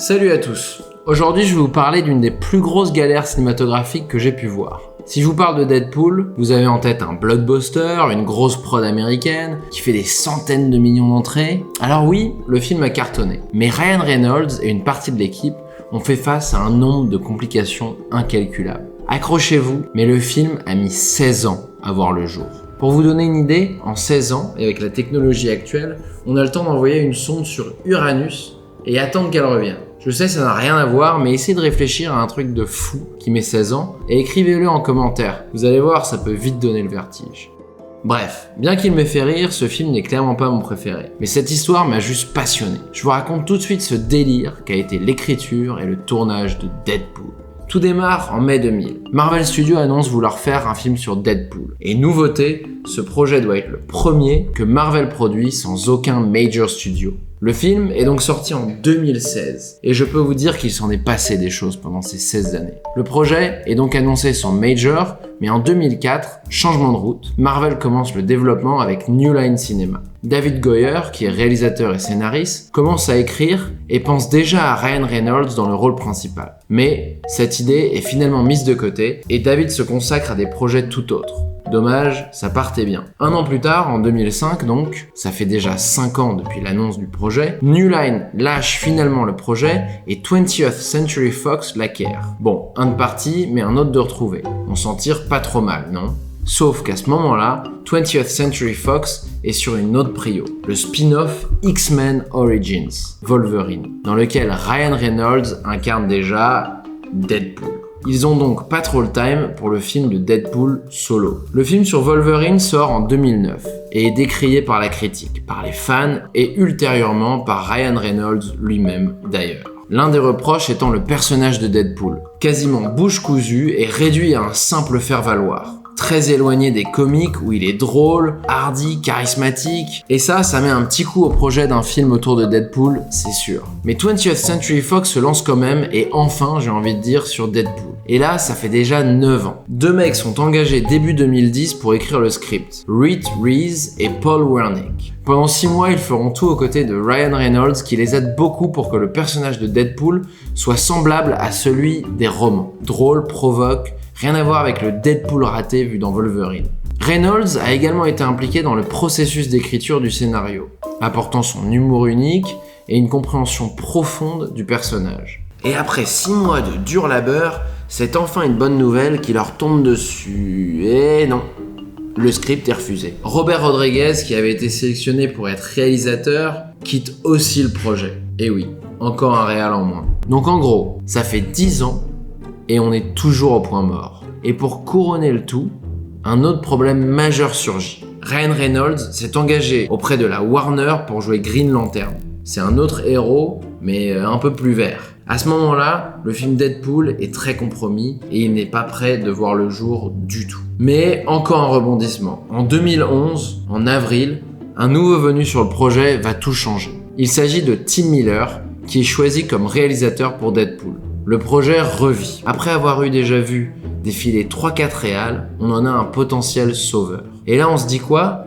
Salut à tous. Aujourd'hui, je vais vous parler d'une des plus grosses galères cinématographiques que j'ai pu voir. Si je vous parle de Deadpool, vous avez en tête un blockbuster, une grosse prod américaine, qui fait des centaines de millions d'entrées. Alors oui, le film a cartonné. Mais Ryan Reynolds et une partie de l'équipe ont fait face à un nombre de complications incalculables. Accrochez-vous, mais le film a mis 16 ans à voir le jour. Pour vous donner une idée, en 16 ans, et avec la technologie actuelle, on a le temps d'envoyer une sonde sur Uranus et attendre qu'elle revienne. Je sais, ça n'a rien à voir, mais essayez de réfléchir à un truc de fou qui met 16 ans et écrivez-le en commentaire. Vous allez voir, ça peut vite donner le vertige. Bref, bien qu'il m'ait fait rire, ce film n'est clairement pas mon préféré. Mais cette histoire m'a juste passionné. Je vous raconte tout de suite ce délire qu'a été l'écriture et le tournage de Deadpool. Tout démarre en mai 2000. Marvel Studios annonce vouloir faire un film sur Deadpool. Et nouveauté, ce projet doit être le premier que Marvel produit sans aucun major studio. Le film est donc sorti en 2016, et je peux vous dire qu'il s'en est passé des choses pendant ces 16 années. Le projet est donc annoncé sans major, mais en 2004, changement de route, Marvel commence le développement avec New Line Cinema. David Goyer, qui est réalisateur et scénariste, commence à écrire et pense déjà à Ryan Reynolds dans le rôle principal. Mais cette idée est finalement mise de côté, et David se consacre à des projets tout autres. Dommage, ça partait bien. Un an plus tard, en 2005 donc, ça fait déjà 5 ans depuis l'annonce du projet, New Line lâche finalement le projet et 20th Century Fox l'acquiert. Bon, un de parti, mais un autre de retrouvé. On s'en tire pas trop mal, non ? Sauf qu'à ce moment-là, 20th Century Fox est sur une autre prio, le spin-off X-Men Origins, Wolverine, dans lequel Ryan Reynolds incarne déjà Deadpool. Ils ont donc pas trop le time pour le film de Deadpool solo. Le film sur Wolverine sort en 2009 et est décrié par la critique, par les fans et ultérieurement par Ryan Reynolds lui-même d'ailleurs. L'un des reproches étant le personnage de Deadpool, quasiment bouche cousue et réduit à un simple faire-valoir. Très éloigné des comics où il est drôle, hardy, charismatique. Et ça met un petit coup au projet d'un film autour de Deadpool, c'est sûr. Mais 20th Century Fox se lance quand même et enfin, j'ai envie de dire, sur Deadpool. Et là, ça fait déjà 9 ans. Deux mecs sont engagés début 2010 pour écrire le script. Reed Rees et Paul Wernick. Pendant 6 mois, ils feront tout aux côtés de Ryan Reynolds qui les aide beaucoup pour que le personnage de Deadpool soit semblable à celui des romans. Drôle, provoque, rien à voir avec le Deadpool raté vu dans Wolverine. Reynolds a également été impliqué dans le processus d'écriture du scénario, apportant son humour unique et une compréhension profonde du personnage. Et après 6 mois de dur labeur, c'est enfin une bonne nouvelle qui leur tombe dessus. Et non, le script est refusé. Robert Rodriguez, qui avait été sélectionné pour être réalisateur, quitte aussi le projet. Et oui, encore un réal en moins. Donc en gros, ça fait 10 ans et on est toujours au point mort. Et pour couronner le tout, un autre problème majeur surgit. Ryan Reynolds s'est engagé auprès de la Warner pour jouer Green Lantern. C'est un autre héros, mais un peu plus vert. À ce moment-là, le film Deadpool est très compromis et il n'est pas prêt de voir le jour du tout. Mais encore un rebondissement. En 2011, en avril, un nouveau venu sur le projet va tout changer. Il s'agit de Tim Miller, qui est choisi comme réalisateur pour Deadpool. Le projet revit. Après avoir déjà vu défiler 3-4 réals, on en a un potentiel sauveur. Et là, on se dit quoi ?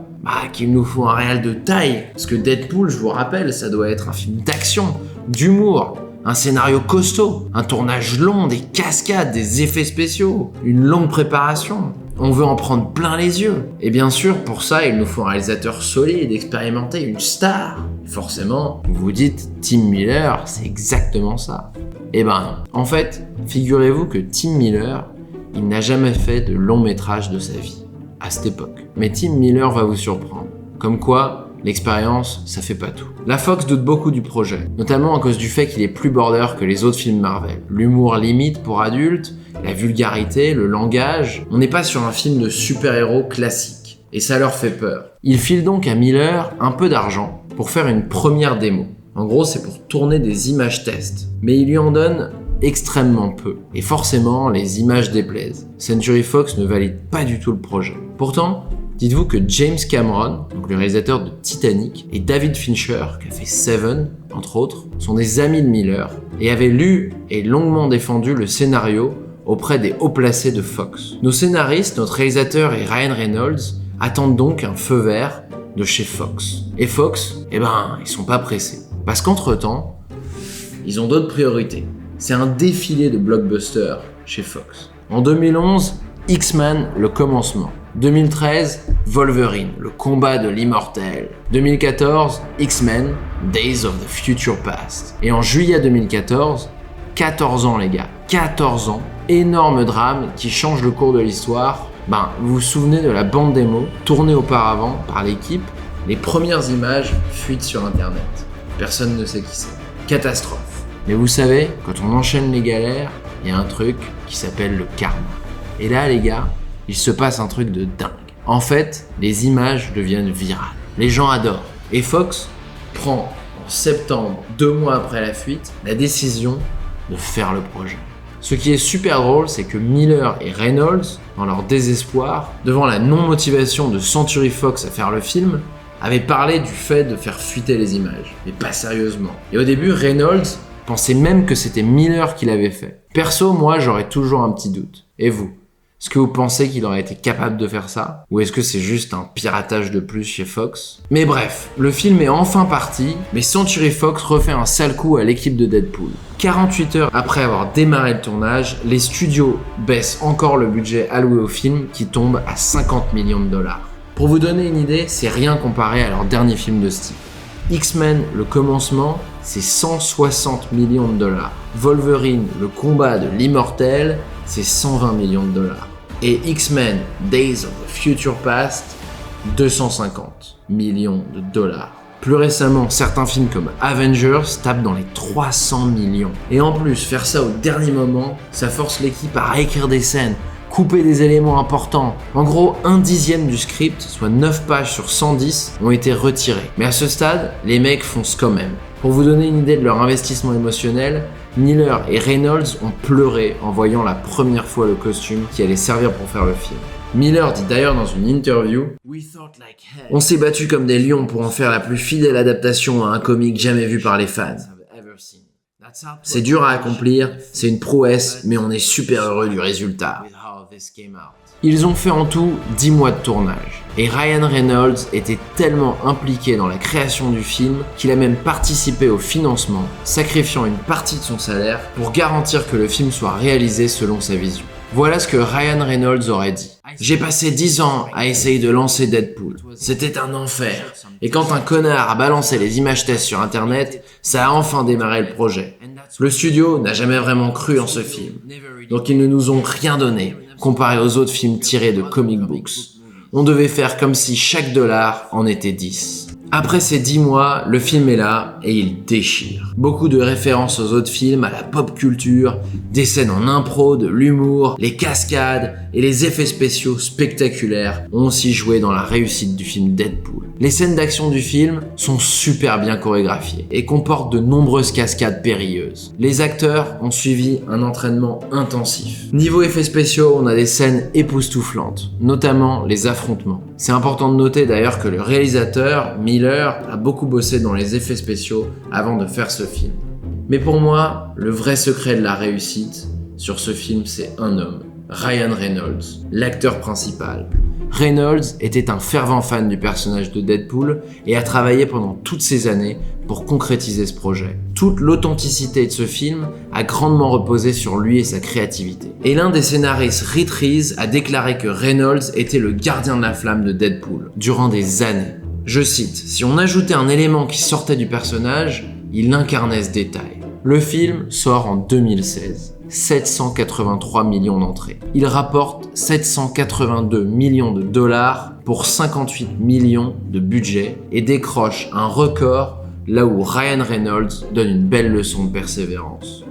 Qu'il nous faut un réal de taille. Parce que Deadpool, je vous rappelle, ça doit être un film d'action, d'humour, un scénario costaud, un tournage long, des cascades, des effets spéciaux, une longue préparation. On veut en prendre plein les yeux. Et bien sûr, pour ça, il nous faut un réalisateur solide, expérimenté, une star. Forcément, vous vous dites, Tim Miller, c'est exactement ça. Eh ben non. En fait, figurez-vous que Tim Miller, il n'a jamais fait de long métrage de sa vie, à cette époque. Mais Tim Miller va vous surprendre. Comme quoi, l'expérience, ça fait pas tout. La Fox doute beaucoup du projet, notamment à cause du fait qu'il est plus border que les autres films Marvel. L'humour limite pour adultes, la vulgarité, le langage. On n'est pas sur un film de super-héros classique. Et ça leur fait peur. Ils filent donc à Miller un peu d'argent pour faire une première démo. En gros, c'est pour tourner des images tests. Mais il lui en donne extrêmement peu. Et forcément, les images déplaisent. Century Fox ne valide pas du tout le projet. Pourtant, dites-vous que James Cameron, donc le réalisateur de Titanic, et David Fincher, qui a fait Seven, entre autres, sont des amis de Miller et avaient lu et longuement défendu le scénario auprès des hauts placés de Fox. Nos scénaristes, notre réalisateur et Ryan Reynolds attendent donc un feu vert de chez Fox. Et Fox, ils sont pas pressés. Parce qu'entre-temps, ils ont d'autres priorités. C'est un défilé de blockbusters chez Fox. En 2011, X-Men, le commencement. 2013, Wolverine, le combat de l'immortel. 2014, X-Men, Days of the Future Past. Et en juillet 2014, 14 ans les gars, 14 ans, énorme drame qui change le cours de l'histoire. Vous vous souvenez de la bande démo tournée auparavant par l'équipe? Les premières images fuitent sur internet. Personne ne sait qui c'est. Catastrophe. Mais vous savez, quand on enchaîne les galères, il y a un truc qui s'appelle le karma. Et là les gars, il se passe un truc de dingue. En fait, les images deviennent virales. Les gens adorent. Et Fox prend en septembre, 2 mois après la fuite, la décision de faire le projet. Ce qui est super drôle, c'est que Miller et Reynolds, dans leur désespoir, devant la non-motivation de Century Fox à faire le film, avaient parlé du fait de faire fuiter les images, mais pas sérieusement. Et au début, Reynolds pensait même que c'était Miller qui l'avait fait. Perso, moi, j'aurais toujours un petit doute. Et vous? Est-ce que vous pensez qu'il aurait été capable de faire ça? Ou est-ce que c'est juste un piratage de plus chez Fox? Mais bref, le film est enfin parti, mais Century Fox refait un sale coup à l'équipe de Deadpool. 48 heures après avoir démarré le tournage, les studios baissent encore le budget alloué au film qui tombe à 50 millions de dollars. Pour vous donner une idée, c'est rien comparé à leur dernier film de ce type. X-Men, le commencement, c'est 160 millions de dollars. Wolverine, le combat de l'immortel, c'est 120 millions de dollars. Et X-Men, Days of the Future Past, 250 millions de dollars. Plus récemment, certains films comme Avengers tapent dans les 300 millions. Et en plus, faire ça au dernier moment, ça force l'équipe à réécrire des scènes, couper des éléments importants. En gros, 1/10 du script, soit 9 pages sur 110, ont été retirés. Mais à ce stade, les mecs foncent quand même. Pour vous donner une idée de leur investissement émotionnel, Miller et Reynolds ont pleuré en voyant la première fois le costume qui allait servir pour faire le film. Miller dit d'ailleurs dans une interview « On s'est battu comme des lions pour en faire la plus fidèle adaptation à un comic jamais vu par les fans. C'est dur à accomplir, c'est une prouesse, mais on est super heureux du résultat. » Ils ont fait en tout 10 mois de tournage. Et Ryan Reynolds était tellement impliqué dans la création du film qu'il a même participé au financement, sacrifiant une partie de son salaire pour garantir que le film soit réalisé selon sa vision. Voilà ce que Ryan Reynolds aurait dit. « J'ai passé 10 ans à essayer de lancer Deadpool. C'était un enfer. Et quand un connard a balancé les images tests sur internet, ça a enfin démarré le projet. Le studio n'a jamais vraiment cru en ce film. Donc ils ne nous ont rien donné, comparé aux autres films tirés de comic books. On devait faire comme si chaque dollar en était 10. Après ces 10 mois, le film est là et il déchire. Beaucoup de références aux autres films, à la pop culture, des scènes en impro, de l'humour, les cascades et les effets spéciaux spectaculaires ont aussi joué dans la réussite du film Deadpool. Les scènes d'action du film sont super bien chorégraphiées et comportent de nombreuses cascades périlleuses. Les acteurs ont suivi un entraînement intensif. Niveau effets spéciaux, on a des scènes époustouflantes, notamment les affrontements. C'est important de noter d'ailleurs que le réalisateur, Miller, a beaucoup bossé dans les effets spéciaux avant de faire ce film. Mais pour moi, le vrai secret de la réussite sur ce film, c'est un homme, Ryan Reynolds, l'acteur principal. Reynolds était un fervent fan du personnage de Deadpool et a travaillé pendant toutes ces années pour concrétiser ce projet. Toute l'authenticité de ce film a grandement reposé sur lui et sa créativité. Et l'un des scénaristes, Reed Rees, a déclaré que Reynolds était le gardien de la flamme de Deadpool durant des années. Je cite, « Si on ajoutait un élément qui sortait du personnage, il incarnait ce détail. » Le film sort en 2016. 783 millions d'entrées. Il rapporte 782 millions de dollars pour 58 millions de budget et décroche un record là où Ryan Reynolds donne une belle leçon de persévérance.